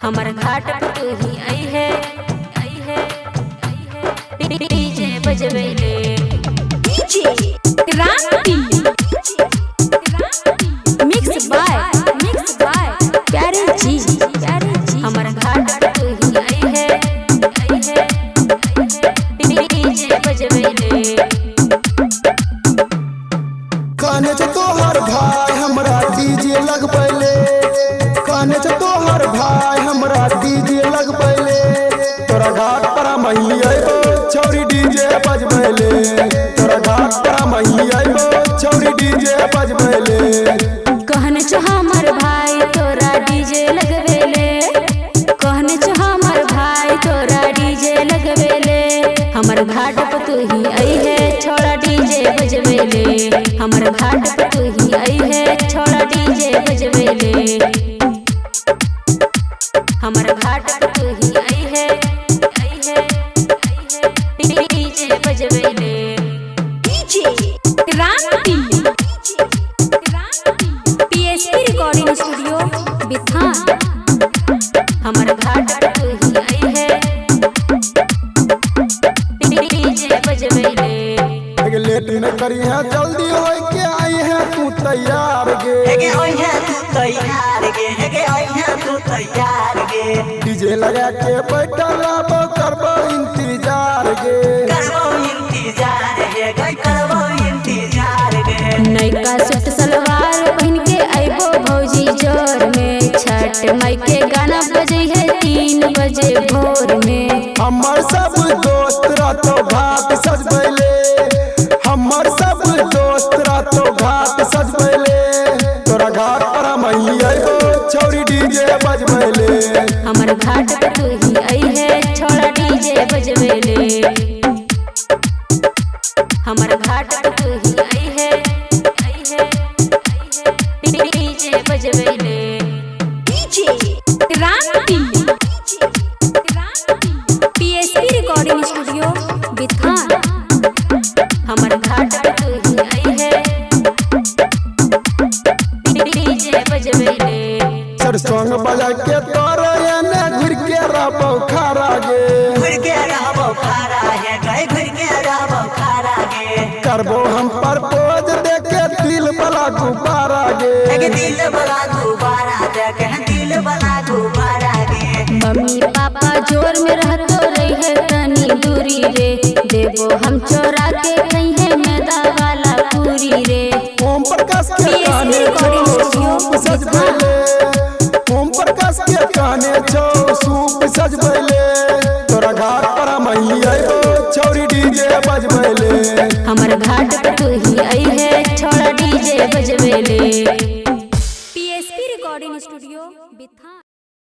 हमार घाट पे तू ही आई है डीजे बजवेले डीजे क्रांति मिक्स बाय प्यारे जी हमार घाट पे तू ही आई है डीजे बजवेले काने से तोहर भाई हमरा डीजे लगबैले काने से तोहर भाई हमरा डीजे लगबैले तोरा घाट पर मही आइबो छौरी डीजे बजबैले तोरा घाट पर मही आइबो छौरी डीजे बजबैले कहने छ हमर भाई तोरा डीजे लगवेले कहने छ हमर भाई तोरा डीजे लगवेले हमर घाट पे तू ही आई है छोड़ा डीजे बजवेले हमर घाट पे तू ही आई है छोड़ा डीजे बजवेले हमर घाट पे तू ही आई है डीजे बजवेले डीजे क्रांति पीएसपी रिकॉर्डिंग स्टूडियो बिथान हमर घाट पे तू ही आई है डीजे बजवेले लेट न करी है जल्दी होय के आई है तू तैयार गे होय है तू तैयार गे डीजे लगा के बैठल रहबो करबो इंतजार गे नैका सूट सलवार पहन के आइबो भौजी जोर में छठ माई के गाना बजे है 3 बजे भोर में हमर सब दोस्त रहतो घाट सजबैले हमर सब दोस्त रहतो घाट सजबैले तोरा घाट पर मही आइबो छौरी डीजे बजबैले हमर घाट पे तू ही आई है छोड़ा डीजे बजवेले हमर घाट पे तू ही आई है डीजे बजवेले डीजे क्रांति पीएसपी रिकॉर्डिंग स्टूडियो बिथान हमर घाट पे तू ही आई है डीजे बजवेले सरसोंग बजा के तोरे एने घुर के रहबो खड़ा गे करबो हम प्रपोज देके दिल वाला गुब्बारा गे मम्मी पापा जोर में रहतो रही है तनी दूरी रे देवो हम चोरा के कहीं है मैदा वाला पूरी रे ओम प्रकाश के काने सूप सजबैले ओम प्रकाश के काने सूप सजबैले तोरा घाट पर मही आइबो छौरी डीजे बजबैले हमर घाट पे तू ही आई है छोड़ा डीजे बजवेले पीएसपी रिकॉर्डिंग स्टूडियो बिथान।